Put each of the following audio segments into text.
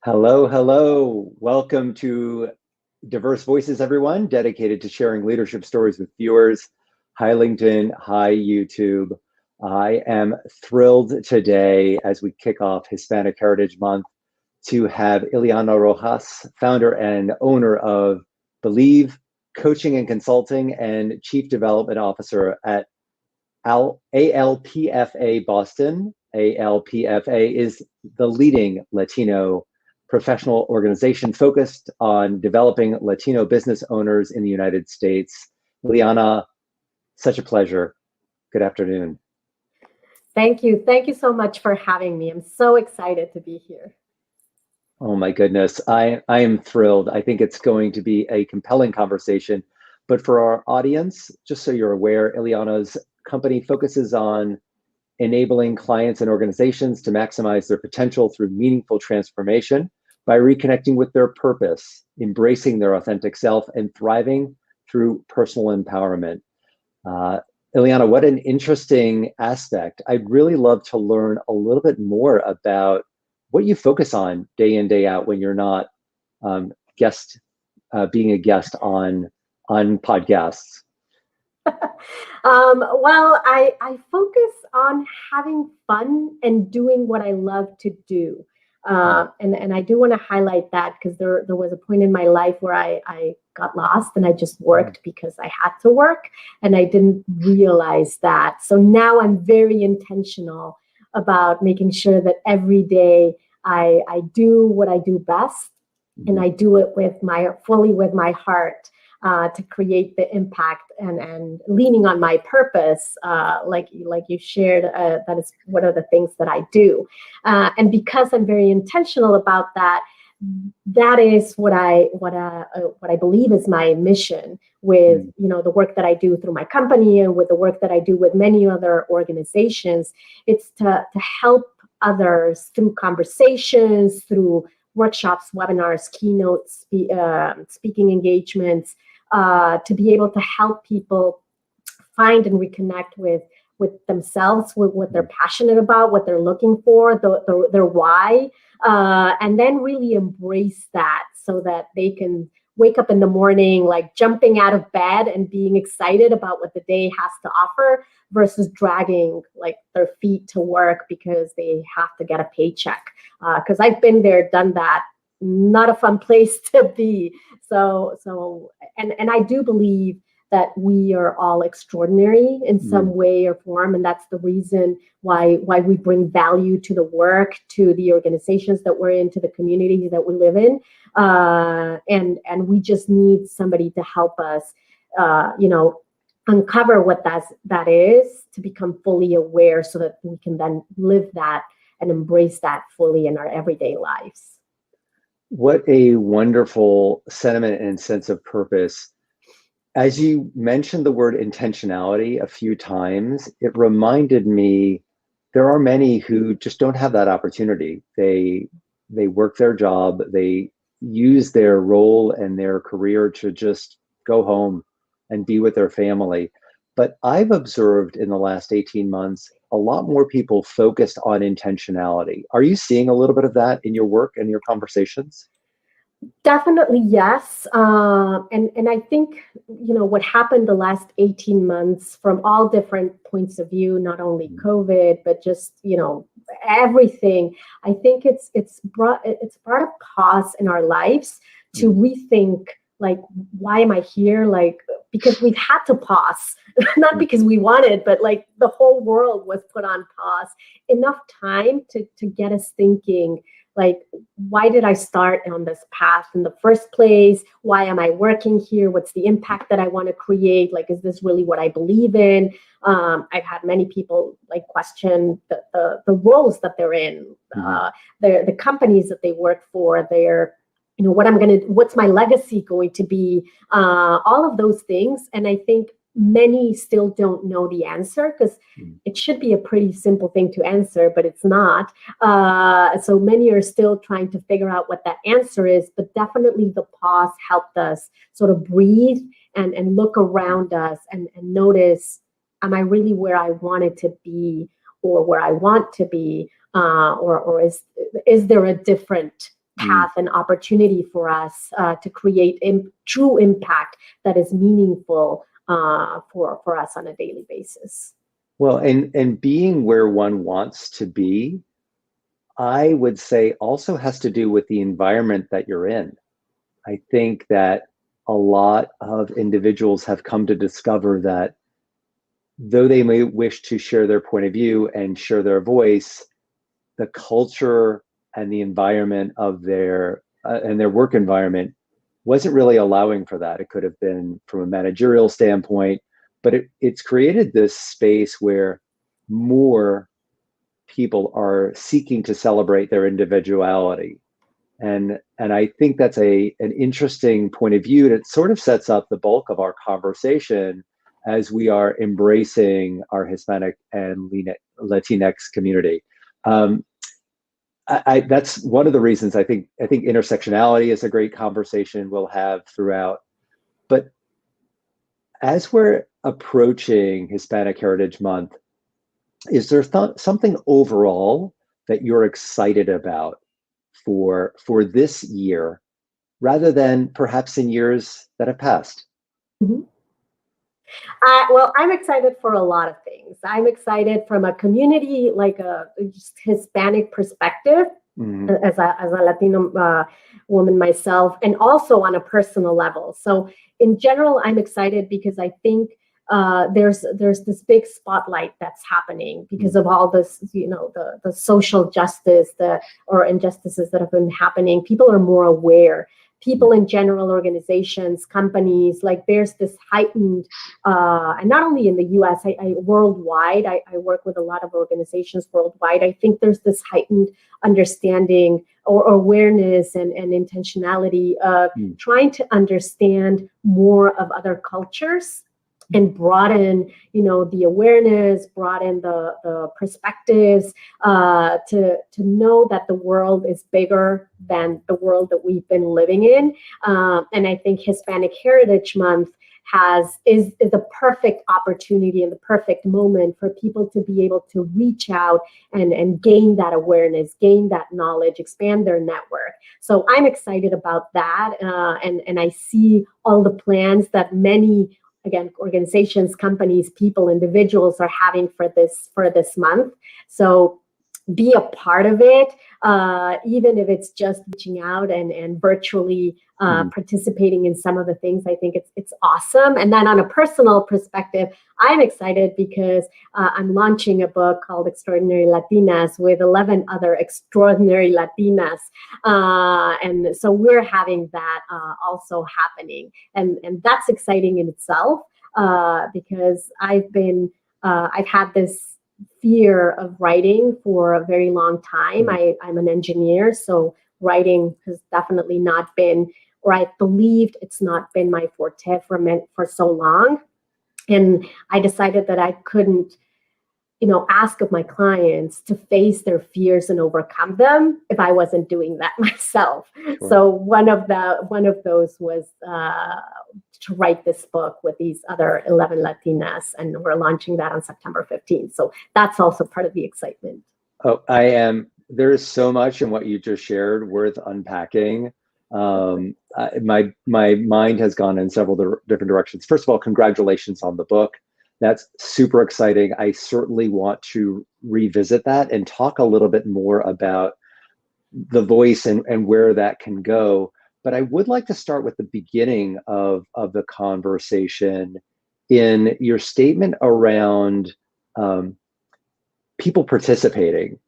Hello, hello. Welcome to Diverse Voices, everyone, dedicated to sharing leadership stories with viewers. Hi, LinkedIn. Hi, YouTube. I am thrilled today as we kick off Hispanic Heritage Month to have Ilhiana Rojas, founder and owner of BeLIVE Coaching and Consulting and Chief Development Officer at ALPFA Boston. ALPFA is the leading Latino professional organization focused on developing Latino business owners in the United States. Liana, such a pleasure. Good afternoon. Thank you. Thank you so much for having me. I'm so excited to be here. Oh my goodness, I am thrilled. I think it's going to be a compelling conversation. But for our audience, just so you're aware, Ileana's company focuses on enabling clients and organizations to maximize their potential through meaningful transformation by reconnecting with their purpose, embracing their authentic self, and thriving through personal empowerment. Ilhiana, what an interesting aspect. I'd really love to learn a little bit more about what you focus on day in, day out when you're not being a guest on podcasts. Well, I focus on having fun and doing what I love to do. And I do want to highlight that because there was a point in my life where I got lost and I just worked because I had to work and I didn't realize that. So now I'm very intentional about making sure that every day I do what I do best and I do it fully with my heart. To create the impact and leaning on my purpose, like you shared, that is one of the things that I do. And because I'm very intentional about that, that is what I believe is my mission with the work that I do through my company and with the work that I do with many other organizations. It's to help others through conversations, through workshops, webinars, keynotes, speaking engagements, to be able to help people find and reconnect with themselves, with what they're passionate about, what they're looking for, their why, and then really embrace that so that they can wake up in the morning like jumping out of bed and being excited about what the day has to offer versus dragging like their feet to work because they have to get a paycheck. Because I've been there, done that. Not a fun place to be. And I do believe that we are all extraordinary in some way or form, and that's the reason why we bring value to the work, to the organizations that we're in, to the communities that we live in, and we just need somebody to help us, uncover what that is, to become fully aware, so that we can then live that and embrace that fully in our everyday lives. What a wonderful sentiment and sense of purpose. As you mentioned the word intentionality a few times, it reminded me there are many who just don't have that opportunity. They work their job, they use their role and their career to just go home and be with their family. But I've observed in the last 18 months, a lot more people focused on intentionality. Are you seeing a little bit of that in your work and your conversations? Definitely, yes. And I think, what happened the last 18 months from all different points of view, not only COVID, but just, everything. I think it's brought a pause in our lives to rethink, like, why am I here? Like, because we've had to pause, not because we wanted, but like the whole world was put on pause. Enough time to get us thinking, like, why did I start on this path in the first place? Why am I working here? What's the impact that I want to create? Like, is this really what I believe in? I've had many people like question the roles that they're in, the companies that they work for, their, what's my legacy going to be? All of those things. And I think many still don't know the answer, because it should be a pretty simple thing to answer, but it's not. So many are still trying to figure out what that answer is, but definitely the pause helped us sort of breathe and look around us and notice, am I really where I wanted to be, or where I want to be? Or is there a different path and opportunity for us to create true impact that is meaningful for us on a daily basis. Well, and being where one wants to be, I would say also has to do with the environment that you're in. I think that a lot of individuals have come to discover that though they may wish to share their point of view and share their voice, the culture and the environment of their and their work environment wasn't really allowing for that. It could have been from a managerial standpoint, but it's created this space where more people are seeking to celebrate their individuality. And I think that's an interesting point of view that sort of sets up the bulk of our conversation as we are embracing our Hispanic and Latinx community. That's one of the reasons I think intersectionality is a great conversation we'll have throughout. But as we're approaching Hispanic Heritage Month, is there something overall that you're excited about for this year, rather than perhaps in years that have passed? Mm-hmm. Well, I'm excited for a lot of things. I'm excited from a community, like a just Hispanic perspective, as a Latino woman myself, and also on a personal level. So in general, I'm excited because I think there's this big spotlight that's happening because of all this, the social justice, or injustices that have been happening. People are more aware. People in general, organizations, companies, like there's this heightened, and not only in the US, worldwide, I work with a lot of organizations worldwide. I think there's this heightened understanding or awareness and intentionality of trying to understand more of other cultures and broaden, the awareness, broaden the perspectives, to know that the world is bigger than the world that we've been living in. And I think Hispanic Heritage Month is the perfect opportunity and the perfect moment for people to be able to reach out and gain that awareness, gain that knowledge, expand their network. So I'm excited about that. And I see all the plans that many, again, organizations, companies, people, individuals are having for this month. So be a part of it, even if it's just reaching out and virtually participating in some of the things. I think it's awesome. And then on a personal perspective, I'm excited because I'm launching a book called Extraordinary Latinas with 11 other extraordinary Latinas. And so we're having that also happening. And that's exciting in itself, because I've had this fear of writing for a very long time. I'm an engineer, so writing has definitely not been, or I believed it's not been, my forte for so long. And I decided that I couldn't, ask of my clients to face their fears and overcome them if I wasn't doing that myself. Sure. So one of those was to write this book with these other 11 Latinas, and we're launching that on September 15th. So that's also part of the excitement. Oh, there is so much in what you just shared worth unpacking. My mind has gone in several different directions. First of all, congratulations on the book. That's super exciting. I certainly want to revisit that and talk a little bit more about the voice and where that can go. But I would like to start with the beginning of the conversation in your statement around people participating,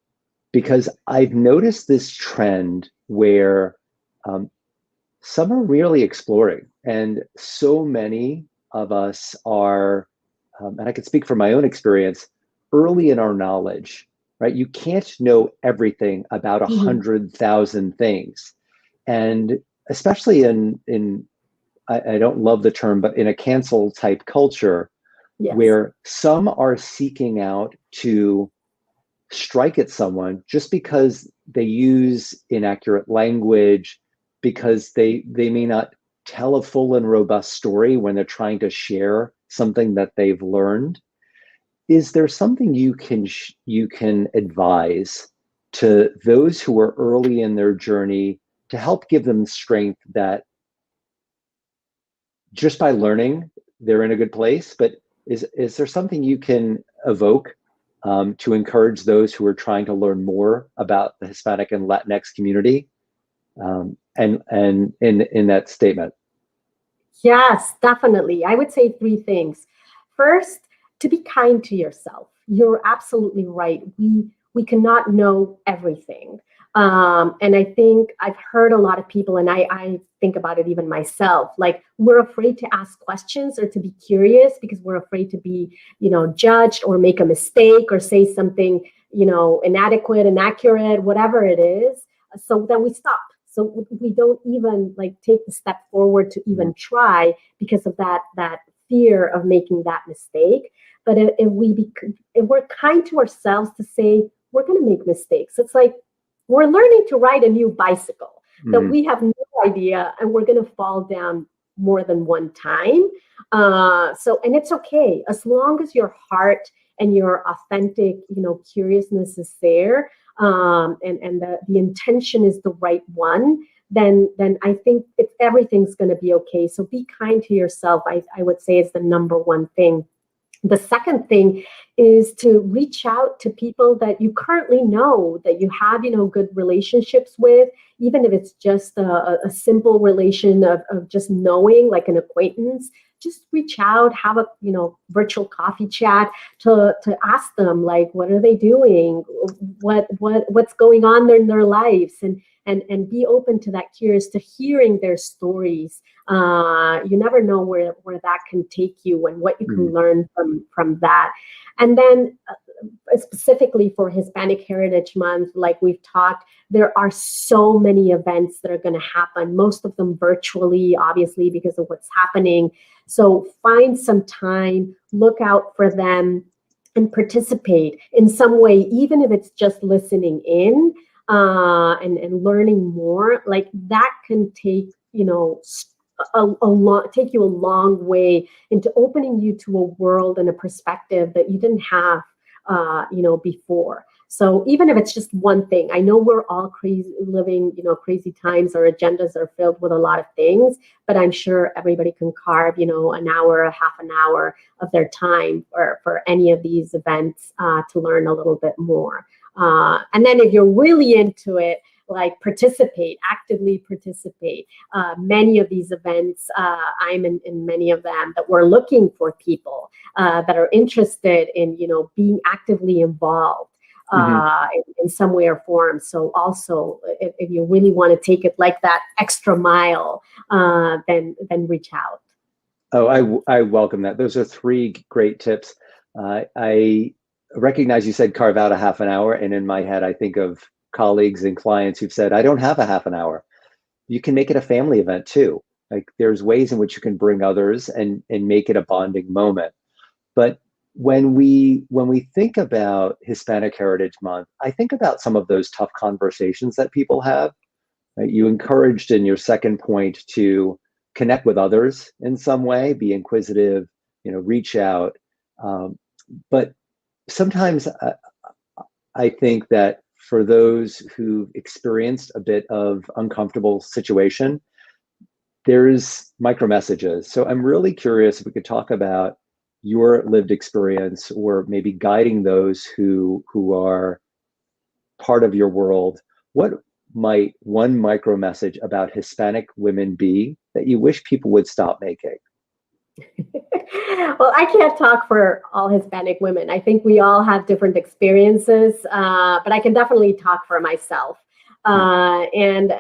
because I've noticed this trend where some are really exploring, and so many of us are, and I can speak from my own experience, early in our knowledge, right? You can't know everything about 100,000 things. And especially in I don't love the term, but in a cancel type culture, yes, where some are seeking out to strike at someone just because they use inaccurate language, because they may not tell a full and robust story when they're trying to share something that they've learned. Is there something you can advise to those who are early in their journey to help give them strength that just by learning, they're in a good place. But is there something you can evoke to encourage those who are trying to learn more about the Hispanic and Latinx community, and in that statement? Yes, definitely. I would say three things. First, to be kind to yourself. You're absolutely right. We cannot know everything. And I think I've heard a lot of people, and I think about it even myself, like we're afraid to ask questions or to be curious because we're afraid to be, judged or make a mistake or say something, inadequate, inaccurate, whatever it is. So then we stop. So we don't even like take the step forward to even try because of that fear of making that mistake. But if we're kind to ourselves to say we're going to make mistakes, it's like we're learning to ride a new bicycle that we have no idea, and we're going to fall down more than one time. And it's okay as long as your heart and your authentic, curiousness is there, and the intention is the right one. Then I think everything's going to be okay. So be kind to yourself. I would say is the number one thing. The second thing is to reach out to people that you currently know, that you have, good relationships with, even if it's just a simple relation of just knowing, like an acquaintance. Just reach out, have a, virtual coffee chat to ask them, like, what are they doing? What's going on in their lives? And be open to that, curious to hearing their stories. You never know where that can take you and what you can learn from that. And then specifically for Hispanic Heritage Month, like we've talked, there are so many events that are going to happen, most of them virtually, obviously, because of what's happening. So find some time, look out for them, and participate in some way, even if it's just listening in. And learning more, like that can take, take you a long way into opening you to a world and a perspective that you didn't have, before. So even if it's just one thing, I know we're all crazy living, crazy times. Our agendas are filled with a lot of things, but I'm sure everybody can carve, an hour, half an hour of their time for any of these events to learn a little bit more. And then if you're really into it, like actively participate. Many of these events, I'm in many of them, that we're looking for people that are interested in, being actively involved in some way or form. So also, if you really want to take it like that extra mile, then reach out. Oh, I welcome that. Those are three great tips. I recognize you said carve out a half an hour, and in my head, I think of colleagues and clients who've said, I don't have a half an hour. You can make it a family event too. Like there's ways in which you can bring others and make it a bonding moment. But when we think about Hispanic Heritage Month, I think about some of those tough conversations that people have. Right? You encouraged in your second point to connect with others in some way, be inquisitive, reach out. But sometimes I think that for those who've experienced a bit of uncomfortable situation, there's micro messages. So I'm really curious if we could talk about your lived experience, or maybe guiding those who are part of your world. What might one micro message about Hispanic women be that you wish people would stop making? Well, I can't talk for all Hispanic women. I think we all have different experiences, but I can definitely talk for myself. And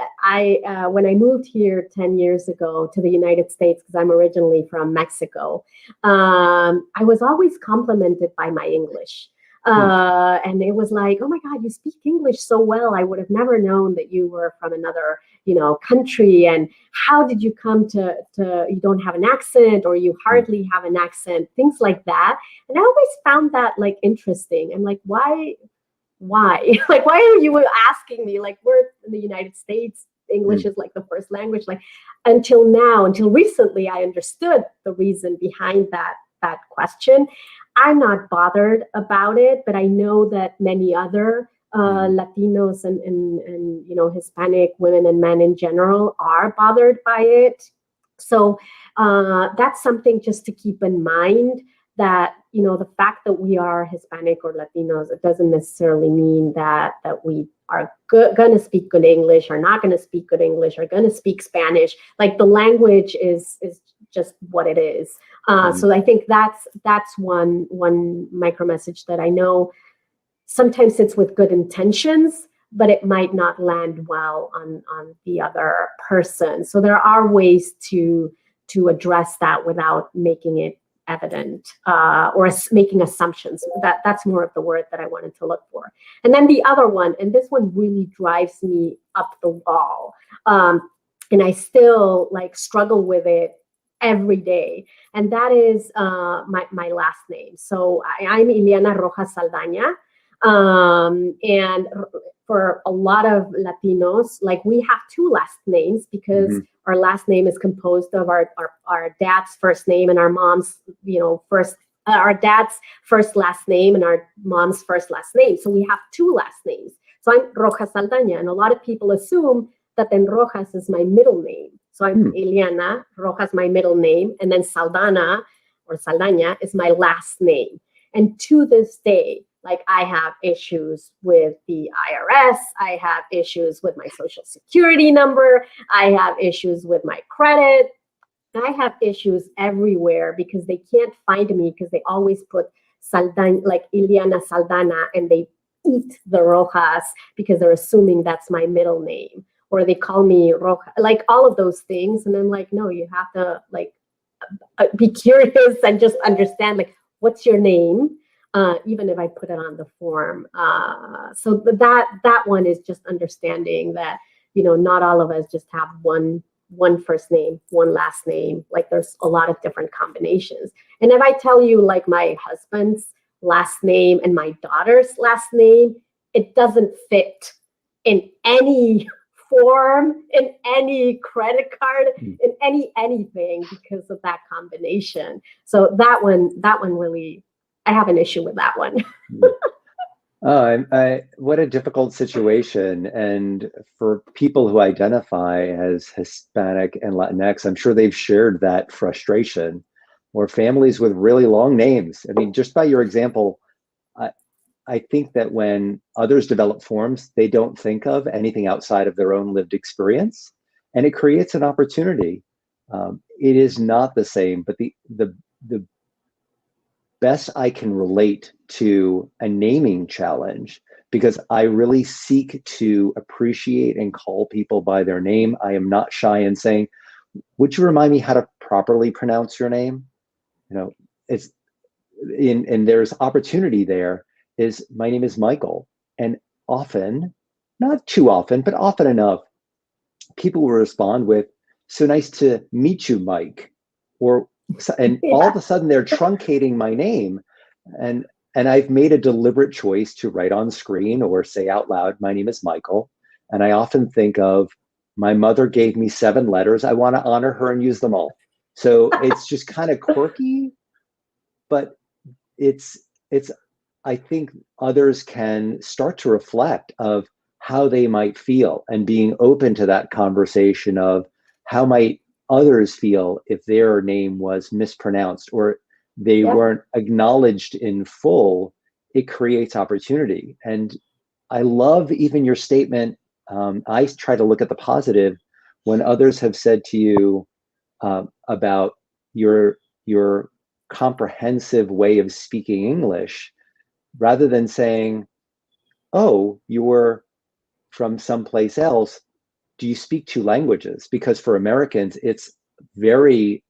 when I moved here 10 years ago to the United States, because I'm originally from Mexico, I was always complimented by my English. And it was like, oh my God, you speak English so well. I would have never known that you were from another, country. And how did you come to you don't have an accent, or you hardly have an accent, things like that. And I always found that like interesting. I'm like, why? Like, why are you asking me? Like, we're in the United States. English is like the first language. Like, until recently, I understood the reason behind that question. I'm not bothered about it, but I know that many other Latinos and Hispanic women and men in general are bothered by it. So that's something just to keep in mind, that the fact that we are Hispanic or Latinos, it doesn't necessarily mean that we are going to speak good English, or not going to speak good English, or going to speak Spanish. Like, the language is just what it is. So I think that's one micro message that I know sometimes it's with good intentions, but it might not land well on the other person. So there are ways to address that without making it evident, or making assumptions. That's more of the word that I wanted to look for. And then the other one, and this one really drives me up the wall, and I still struggle with it every day, and that is my last name. So I'm Ilhiana Rojas Saldana. And for a lot of Latinos, we have two last names, because our last name is composed of our dad's first name and our mom's, our dad's first last name and our mom's first last name. So we have two last names. So I'm Rojas Saldana, and a lot of people assume that then Rojas is my middle name. So I'm Ilhiana Rojas, my middle name, and then Saldana or Saldana is my last name. And to this day, I have issues with the IRS. I have issues with my social security number. I have issues with my credit. I have issues everywhere because they can't find me, because they always put Saldana, like Ilhiana Saldana, and they eat the Rojas because they're assuming that's my middle name, or they call me Rojas, all of those things. And I'm like, no, you have to be curious and just understand, what's your name? Even if I put it on the form. So that one is just understanding that, not all of us just have one first name, one last name. There's a lot of different combinations. And if I tell you my husband's last name and my daughter's last name, it doesn't fit in any form, in any credit card, in anything, because of that combination. So that one really, I have an issue with that one. What a difficult situation. And for people who identify as Hispanic and Latinx, I'm sure they've shared that frustration, or families with really long names. I mean, just by your example, I think that when others develop forms, they don't think of anything outside of their own lived experience, and it creates an opportunity. It is not the same, but the best I can relate to a naming challenge, because I really seek to appreciate and call people by their name. I am not shy in saying, would you remind me how to properly pronounce your name? It's and there's opportunity there. My name is Michael. And often, not too often, but often enough, people will respond with, so nice to meet you, Mike. And all of a sudden they're truncating my name. And I've made a deliberate choice to write on screen or say out loud, my name is Michael. And I often think of, my mother gave me 7 letters. I want to honor her and use them all. So it's just kind of quirky, but I think others can start to reflect of how they might feel, and being open to that conversation of how might others feel if their name was mispronounced or they weren't acknowledged in full. It creates opportunity. And I love even your statement. I try to look at the positive when others have said to you about your comprehensive way of speaking English, rather than saying, oh, you were from someplace else, do you speak 2 languages? Because for Americans, it's very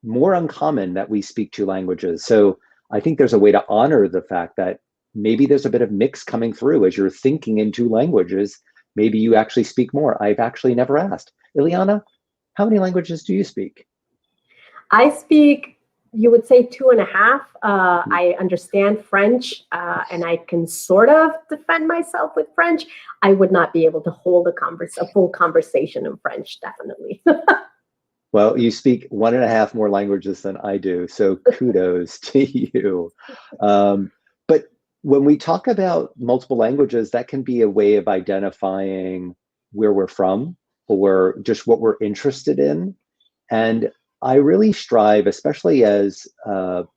more uncommon that we speak 2 languages. So I think there's a way to honor the fact that maybe there's a bit of mix coming through as you're thinking in 2 languages. Maybe you actually speak more. I've actually never asked. Ilhiana, how many languages do you speak? I speak, you would say 2.5. I understand French, and I can sort of defend myself with French. I would not be able to hold a full conversation in French, definitely. Well, you speak 1.5 more languages than I do, so kudos to you. But when we talk about multiple languages, that can be a way of identifying where we're from or just what we're interested in. And I really strive, especially as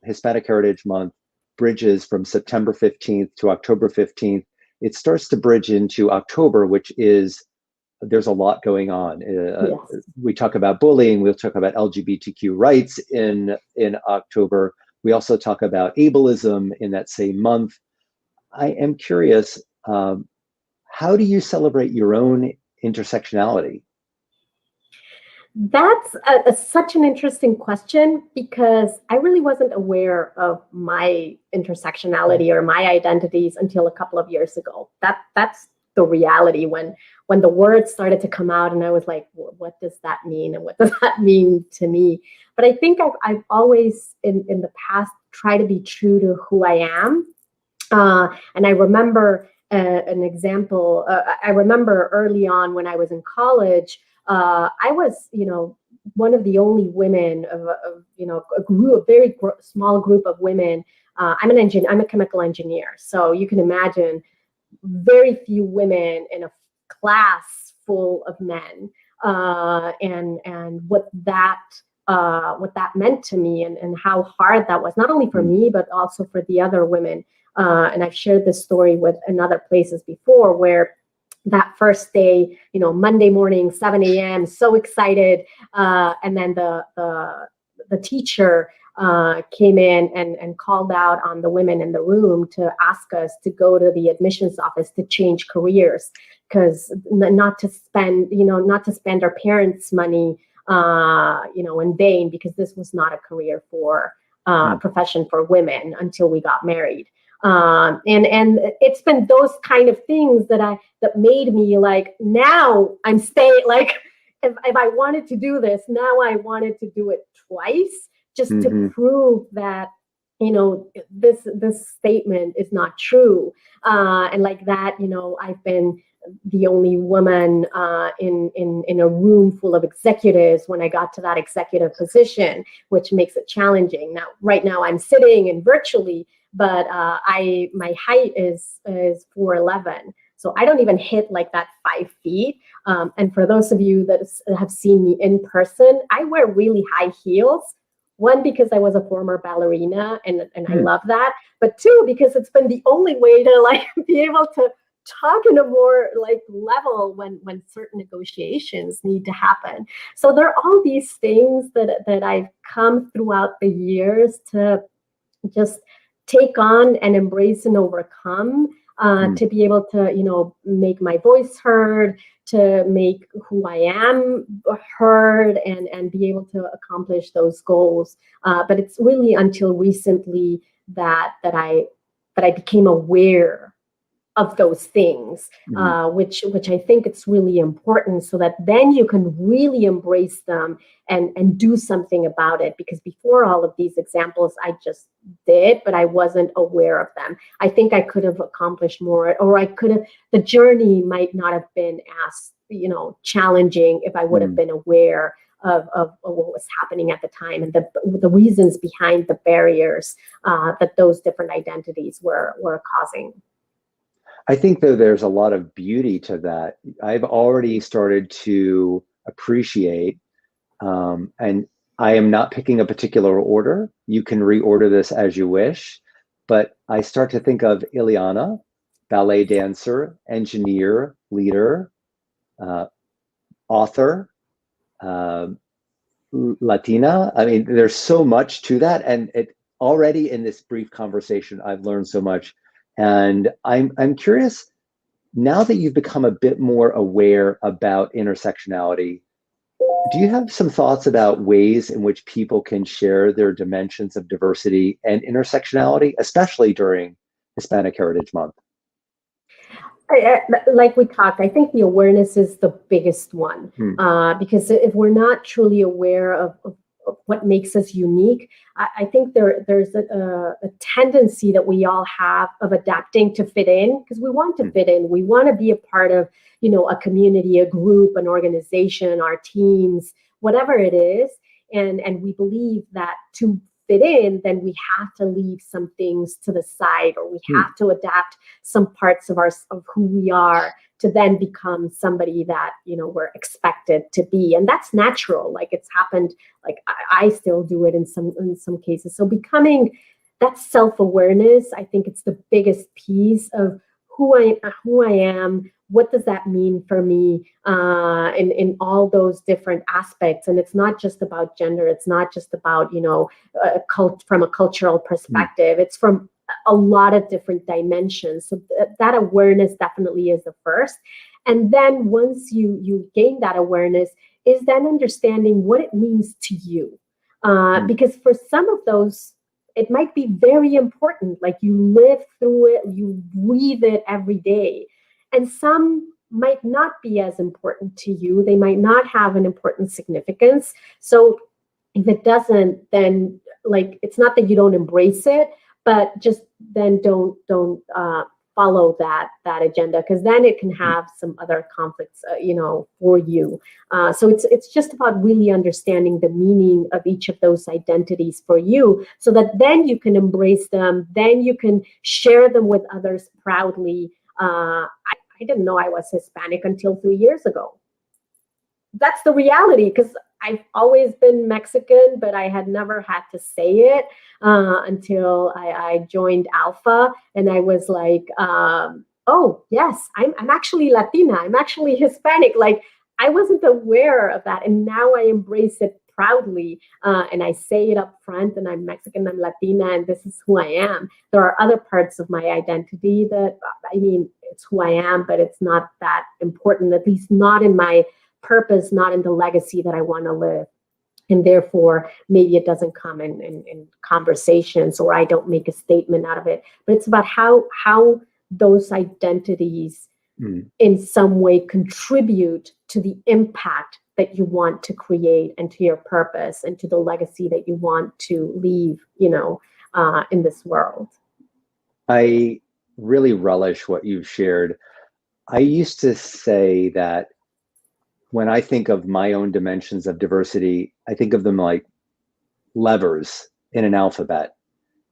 Hispanic Heritage Month bridges from September 15th to October 15th, it starts to bridge into October, which is, there's a lot going on. Yes. We talk about bullying, we'll talk about LGBTQ rights in October. We also talk about ableism in that same month. I am curious, how do you celebrate your own intersectionality? That's such an interesting question, because I really wasn't aware of my intersectionality or my identities until a couple of years ago. That's the reality, when the words started to come out and I was like, what does that mean? And what does that mean to me? But I think I've always in the past tried to be true to who I am. And I remember an example. I remember early on when I was in college, I was, one of the only women of a very small group of women. I'm an engineer. I'm a chemical engineer, so you can imagine very few women in a class full of men, and what that meant to me, and how hard that was, not only for me but also for the other women. And I've shared this story in other places before, where that first day, Monday morning, 7 a.m., so excited. And then the teacher came in and called out on the women in the room to ask us to go to the admissions office to change careers, because not to spend our parents' money, in vain, because this was not a career for profession for women until we got married. And it's been those kind of things that made me like, now I'm staying, like, if I wanted to do this, now I wanted to do it twice, just to prove that, this statement is not true. And like that, I've been the only woman in a room full of executives when I got to that executive position, which makes it challenging. Now, right now I'm sitting and virtually, but my height is 4'11", so I don't even hit like that 5 feet. And for those of you that have seen me in person, I wear really high heels. One, because I was a former ballerina and I love that, but two, because it's been the only way to like be able to talk in a more like level when certain negotiations need to happen. So there are all these things that I've come throughout the years to just take on and embrace and overcome, to be able to, make my voice heard, to make who I am heard, and be able to accomplish those goals. But it's really until recently that I became aware of those things, which I think it's really important, so that then you can really embrace them and do something about it. Because before all of these examples, I just did, but I wasn't aware of them. I think I could have accomplished more, or the journey might not have been as, challenging if I would have been aware of what was happening at the time, and the reasons behind the barriers that those different identities were causing. I think, though, there's a lot of beauty to that. I've already started to appreciate, and I am not picking a particular order. You can reorder this as you wish, but I start to think of Ilhiana, ballet dancer, engineer, leader, author, Latina. I mean, there's so much to that, and it already in this brief conversation, I've learned so much. And I'm curious, now that you've become a bit more aware about intersectionality, do you have some thoughts about ways in which people can share their dimensions of diversity and intersectionality, especially during Hispanic Heritage Month? Like we talked, I think the awareness is the biggest one, because if we're not truly aware of what makes us unique, I think there's a tendency that we all have of adapting to fit in, because we want to fit in. We want to be a part of, a community, a group, an organization, our teams, whatever it is. And we believe that to fit in, then we have to leave some things to the side, or we have to adapt some parts of who we are to then become somebody that, we're expected to be. And that's natural. Like, it's happened. Like, I still do it in some cases. So becoming that self-awareness, I think it's the biggest piece of who I am. What does that mean for me in all those different aspects? And it's not just about gender. It's not just about, from a cultural perspective. It's from a lot of different dimensions. So that awareness definitely is the first. And then once you gain that awareness, is then understanding what it means to you. Because for some of those, it might be very important. Like, you live through it, you breathe it every day. And some might not be as important to you. They might not have an important significance. So if it doesn't, then, like, it's not that you don't embrace it, but just then don't follow that agenda, because then it can have some other conflicts, for you. So it's just about really understanding the meaning of each of those identities for you, so that then you can embrace them, then you can share them with others proudly. I didn't know I was Hispanic until 3 years ago. That's the reality, because I've always been Mexican, but I had never had to say it until I joined Alpha, and I was like, oh, yes, I'm actually Latina. I'm actually Hispanic. Like, I wasn't aware of that, and now I embrace it proudly, and I say it up front, and I'm Mexican, I'm Latina, and this is who I am. There are other parts of my identity that, it's who I am, but it's not that important, at least not in my purpose, not in the legacy that I want to live. And therefore, maybe it doesn't come in conversations, or I don't make a statement out of it. But it's about how those identities in some way contribute to the impact that you want to create, and to your purpose, and to the legacy that you want to leave, in this world. I really relish what you've shared. I used to say that when I think of my own dimensions of diversity, I think of them like levers in an alphabet.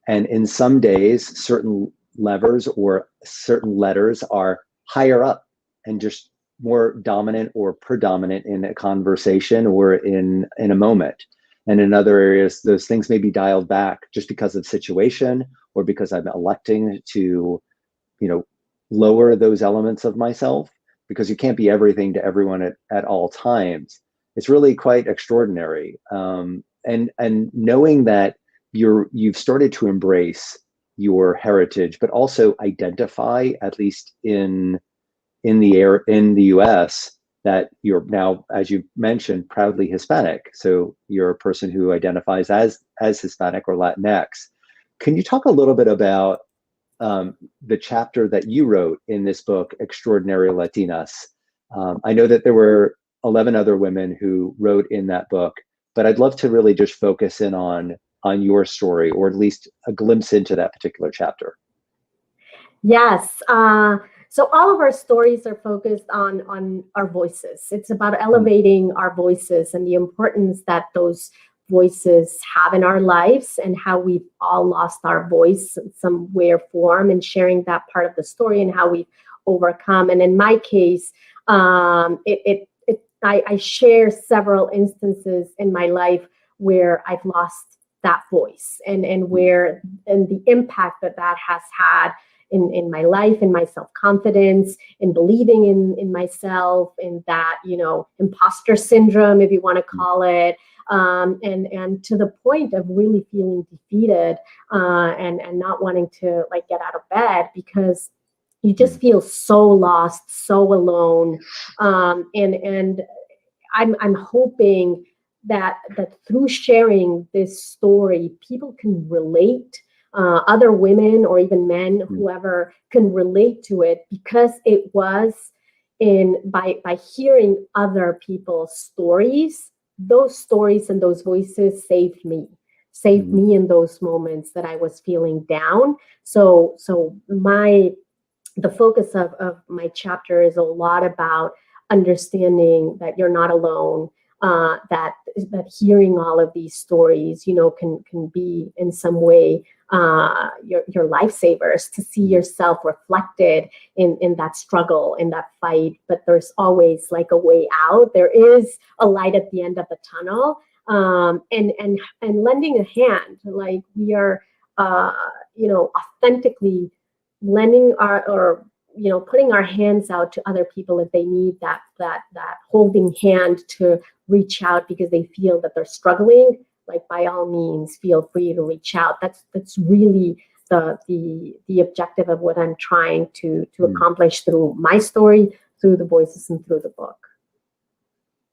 And in some days, certain levers or certain letters are higher up and just more dominant or predominant in a conversation or in a moment. And in other areas, those things may be dialed back just because of situation, or because I'm electing to, lower those elements of myself, because you can't be everything to everyone at all times. It's really quite extraordinary. And knowing that you've started to embrace your heritage, but also identify, at least in the US, that you're now, as you mentioned, proudly Hispanic. So you're a person who identifies as Hispanic or Latinx. Can you talk a little bit about the chapter that you wrote in this book, Extraordinary Latinas? I know that there were 11 other women who wrote in that book, but I'd love to really just focus in on your story, or at least a glimpse into that particular chapter. Yes. So all of our stories are focused on our voices. It's about elevating our voices and the importance that those voices have in our lives, and how we've all lost our voice in some way or form, and sharing that part of the story and how we've overcome. And in my case, I share several instances in my life where I've lost that voice, and the impact that has had in my life, in my self-confidence, in believing in myself, in that, imposter syndrome, if you want to call it, and to the point of really feeling defeated, and not wanting to get out of bed, because you just feel so lost, so alone. And I'm hoping that through sharing this story, people can relate, other women or even men, whoever can relate to it, because it was by hearing other people's stories. Those stories and those voices saved me in those moments that I was feeling down. So the focus of my chapter is a lot about understanding that you're not alone, that hearing all of these stories, can be in some way your lifesavers, to see yourself reflected in that struggle, in that fight. But there's always like a way out. There is a light at the end of the tunnel, and lending a hand, like we are, authentically lending putting our hands out to other people if they need that holding hand to reach out because they feel that they're struggling. Like, by all means, feel free to reach out. That's really the objective of what I'm trying to accomplish through my story, through the voices, and through the book.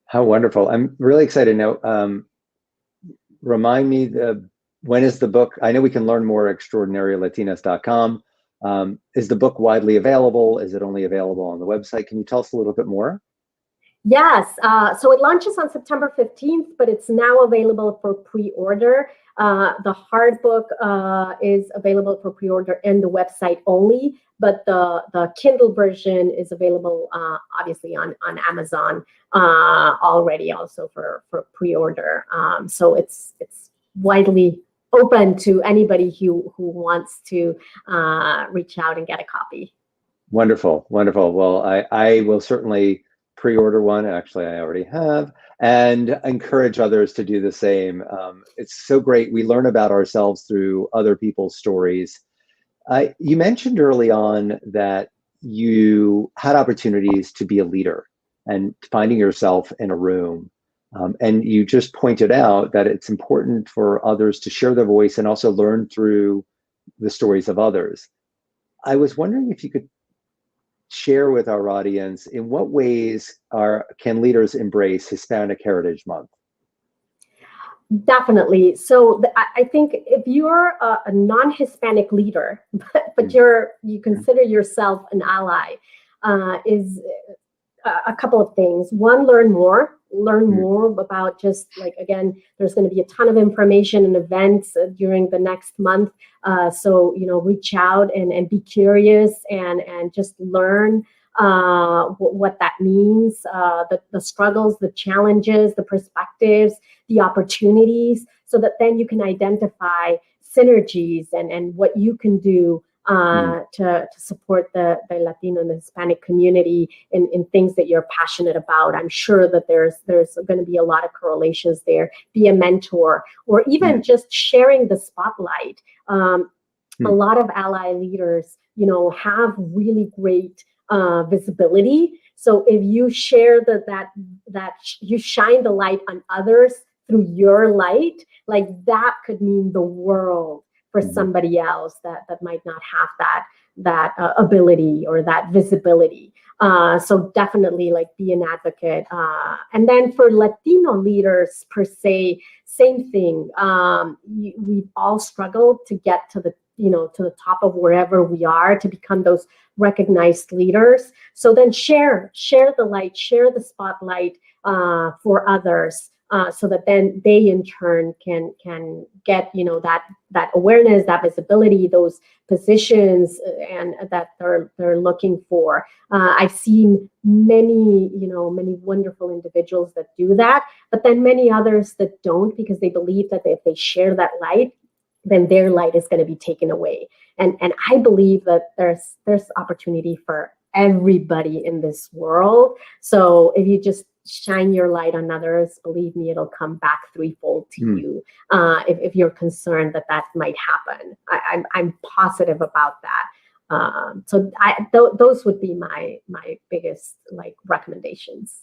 How wonderful. I'm really excited now. Remind me, when is the book? I know we can learn more at extraordinarylatinas.com. Is the book widely available? Is it only available on the website? Can you tell us a little bit more? Yes. So it launches on September 15th, but it's now available for pre-order. The hard book is available for pre-order and the website only, but the Kindle version is available obviously on Amazon already, also for pre-order. So it's widely open to anybody who wants to reach out and get a copy. Wonderful, wonderful. Well, I will certainly pre-order one. Actually, I already have, and encourage others to do the same. It's so great. We learn about ourselves through other people's stories. You mentioned early on that you had opportunities to be a leader and finding yourself in a room. And you just pointed out that it's important for others to share their voice and also learn through the stories of others. I was wondering if you could share with our audience, in what ways can leaders embrace Hispanic Heritage Month? Definitely. So I think if you're a non-Hispanic leader, but you consider yourself an ally, is a couple of things. One, learn more about just, like, again, there's going to be a ton of information and events during the next month. So, reach out and be curious and just learn what that means, the struggles, the challenges, the perspectives, the opportunities, so that then you can identify synergies and what you can do to support the Latino and the Hispanic community in things that you're passionate about. I'm sure that there's going to be a lot of correlations there. Be a mentor, or even just sharing the spotlight. A lot of ally leaders, have really great visibility. So if you share that you shine the light on others through your light, like, that could mean the world for somebody else that might not have that ability or that visibility. So definitely, like, be an advocate. And then for Latino leaders per se, same thing. We've all struggled to get to the top of wherever we are, to become those recognized leaders. So then share the light, share the spotlight for others. So that then they in turn can get that awareness, that visibility, those positions, and that they're looking for. I've seen many wonderful individuals that do that, but then many others that don't, because they believe that if they share that light, then their light is going to be taken away. And I believe that there's opportunity for everybody in this world. So if you just shine your light on others, believe me, it'll come back threefold to you. If you're concerned that might happen, I'm positive about that. So those would be my biggest, like, recommendations.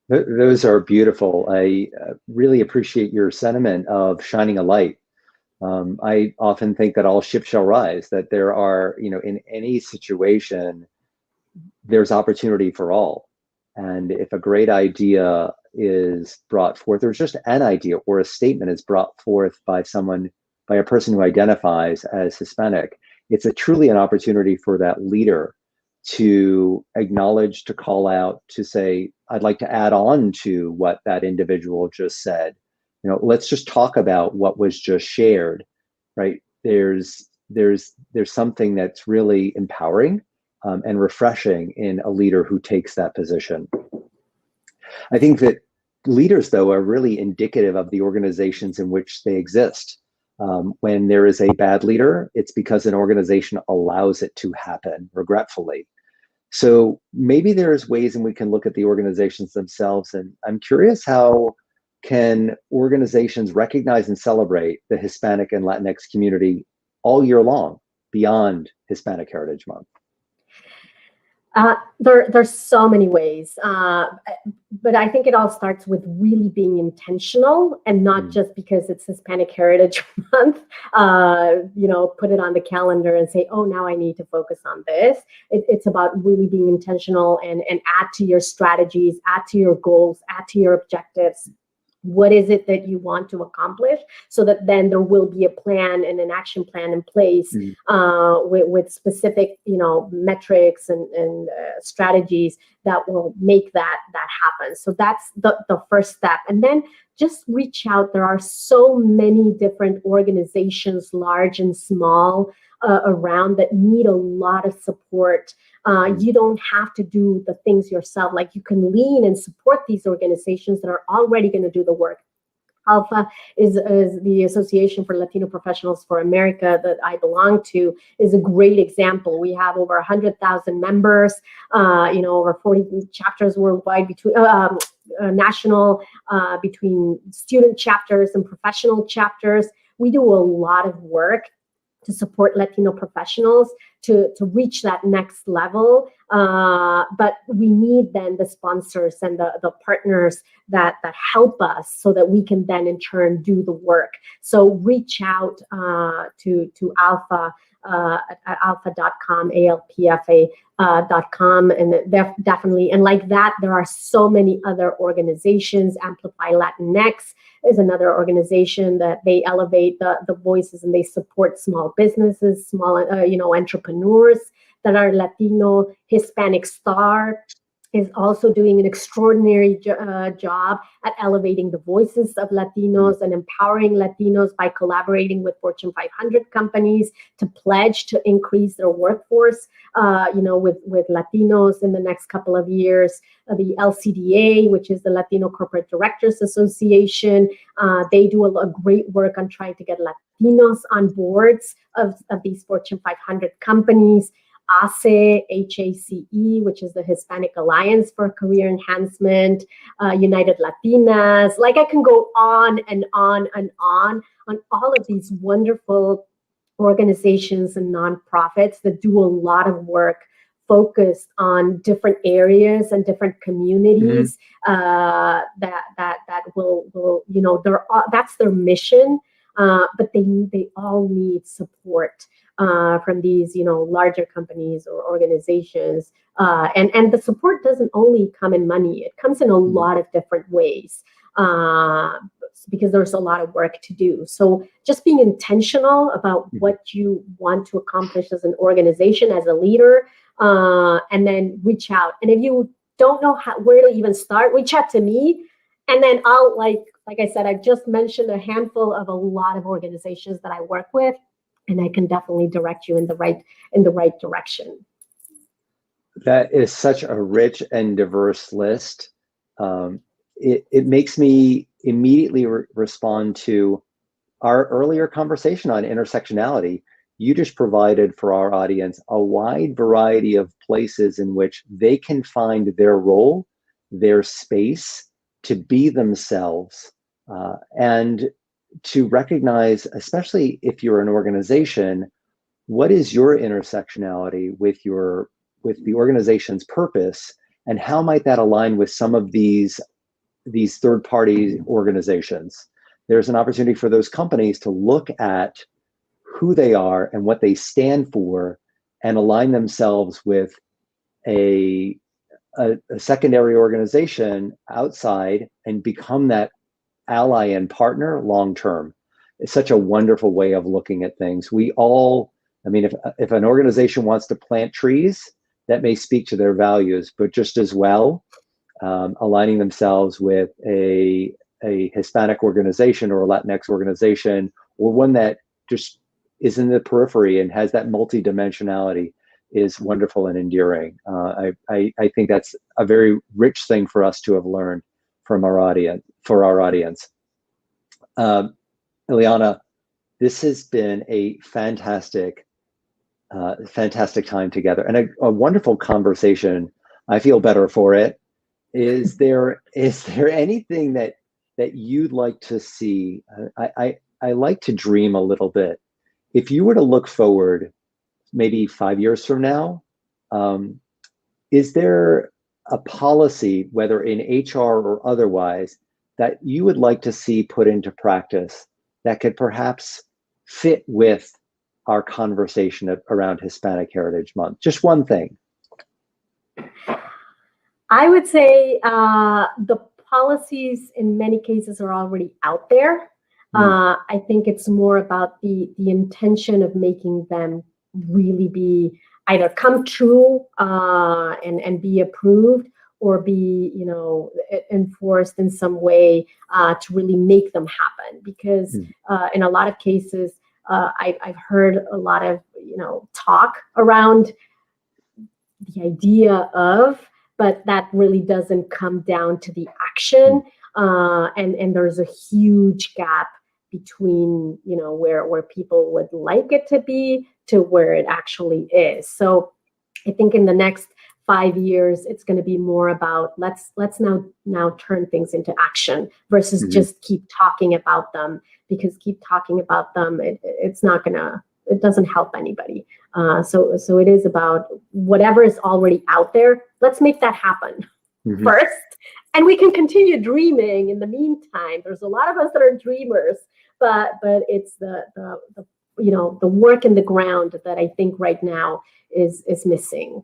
Those are beautiful. I really appreciate your sentiment of shining a light. I often think that all ships shall rise, that there are, in any situation, there's opportunity for all. And if a great idea is brought forth, or just an idea or a statement is brought forth by a person who identifies as Hispanic, it's truly an opportunity for that leader to acknowledge, to call out, to say, I'd like to add on to what that individual just said. Let's just talk about what was just shared, right? There's something that's really empowering and refreshing in a leader who takes that position. I think that Leaders, though, are really indicative of the organizations in which they exist. When there is a bad leader, it's because an organization allows it to happen, regretfully. So maybe there's ways in we can look at the organizations themselves. And I'm curious, how can organizations recognize and celebrate the Hispanic and Latinx community all year long beyond Hispanic Heritage Month? There's so many ways, but I think it all starts with really being intentional, and not just because it's Hispanic Heritage Month, put it on the calendar and say, oh, now I need to focus on this. It's about really being intentional and add to your strategies, add to your goals, add to your objectives. What is it that you want to accomplish, so that then there will be a plan and an action plan in place with specific, metrics and strategies that will make that happen. So that's the first step. And then just reach out. There are so many different organizations, large and small, around, that need a lot of support. You don't have to do the things yourself. Like, you can lean and support these organizations that are already going to do the work. ALPHA is the Association for Latino Professionals for America that I belong to, is a great example. We have over 100,000 members, over 40 chapters worldwide, between national, between student chapters and professional chapters. We do a lot of work to support Latino professionals to reach that next level. But we need then the sponsors and the partners that help us, so that we can then in turn do the work. So reach out to ALPHA at alpha.com, alpfa.com, and definitely. And like that, there are so many other organizations. Amplify Latinx is another organization that they elevate the voices, and they support small businesses, small entrepreneurs that are Latino. Hispanic Star is also doing an extraordinary job at elevating the voices of Latinos and empowering Latinos by collaborating with Fortune 500 companies to pledge to increase their workforce, with Latinos in the next couple of years. The LCDA, which is the Latino Corporate Directors Association, they do a great work on trying to get Latinos on boards of these Fortune 500 companies. ACE, HACE, which is the Hispanic Alliance for Career Enhancement, United Latinas. Like, I can go on and on and on all of these wonderful organizations and nonprofits that do a lot of work focused on different areas and different communities. That will that's their mission, but they all need support from these larger companies or organizations, and the support doesn't only come in money. It comes in a lot of different ways, because there's a lot of work to do. So just being intentional about what you want to accomplish as an organization, as a leader, and then reach out. And if you don't know where to even start, reach out to me, and then I'll, like I said, I just mentioned a handful of a lot of organizations that I work with, and I can definitely direct you in the right direction. That is such a rich and diverse list. It makes me immediately respond to our earlier conversation on intersectionality. You just provided for our audience a wide variety of places in which they can find their role, their space to be themselves, and to recognize, especially if you're an organization, what is your intersectionality with the organization's purpose, and how might that align with some of these third-party organizations? There's an opportunity for those companies to look at who they are and what they stand for, and align themselves with a secondary organization outside, and become that ally and partner long term. It's such a wonderful way of looking at things. If an organization wants to plant trees, that may speak to their values, but just as well, aligning themselves with a Hispanic organization or a Latinx organization, or one that just is in the periphery and has that multidimensionality, is wonderful and endearing. I think that's a very rich thing for us to have learned. from our audience, for our audience. Ilhiana, this has been a fantastic time together and a wonderful conversation. I feel better for it. Is there anything that you'd like to see? I like to dream a little bit. If you were to look forward, maybe 5 years from now, is there a policy, whether in HR or otherwise, that you would like to see put into practice that could perhaps fit with our conversation around Hispanic Heritage Month? Just one thing. I would say the policies in many cases are already out there. I think it's more about the intention of making them really be either come true and be approved, or be, you know, enforced in some way to really make them happen. Because in a lot of cases, I've heard a lot of, you know, talk around the idea of, but that really doesn't come down to the action. And there's a huge gap between, you know, where people would like it to be to where it actually is. So I think in the next 5 years, it's going to be more about let's now turn things into action versus just keep talking about them, because keep talking about them, it's not gonna, it doesn't help anybody. So it is about whatever is already out there. Let's make that happen first, and we can continue dreaming in the meantime. There's a lot of us that are dreamers, but it's the you know, the work in the ground that I think right now is missing.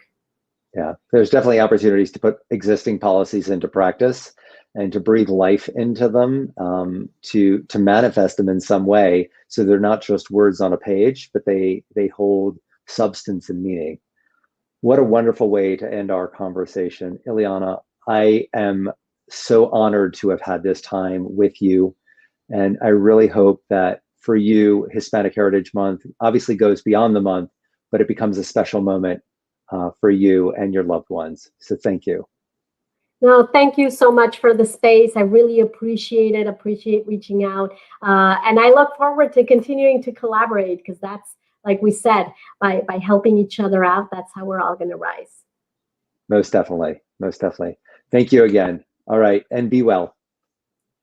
Yeah, there's definitely opportunities to put existing policies into practice and to breathe life into them, to manifest them in some way, so they're not just words on a page, but they hold substance and meaning. What a wonderful way to end our conversation. Ilhiana, I am so honored to have had this time with you. And I really hope that for you, Hispanic Heritage Month obviously goes beyond the month, but it becomes a special moment for you and your loved ones. So thank you. No, thank you so much for the space. I really appreciate it. Appreciate reaching out. And I look forward to continuing to collaborate, because that's, like we said, by helping each other out, that's how we're all going to rise. Most definitely. Most definitely. Thank you again. All right. And be well.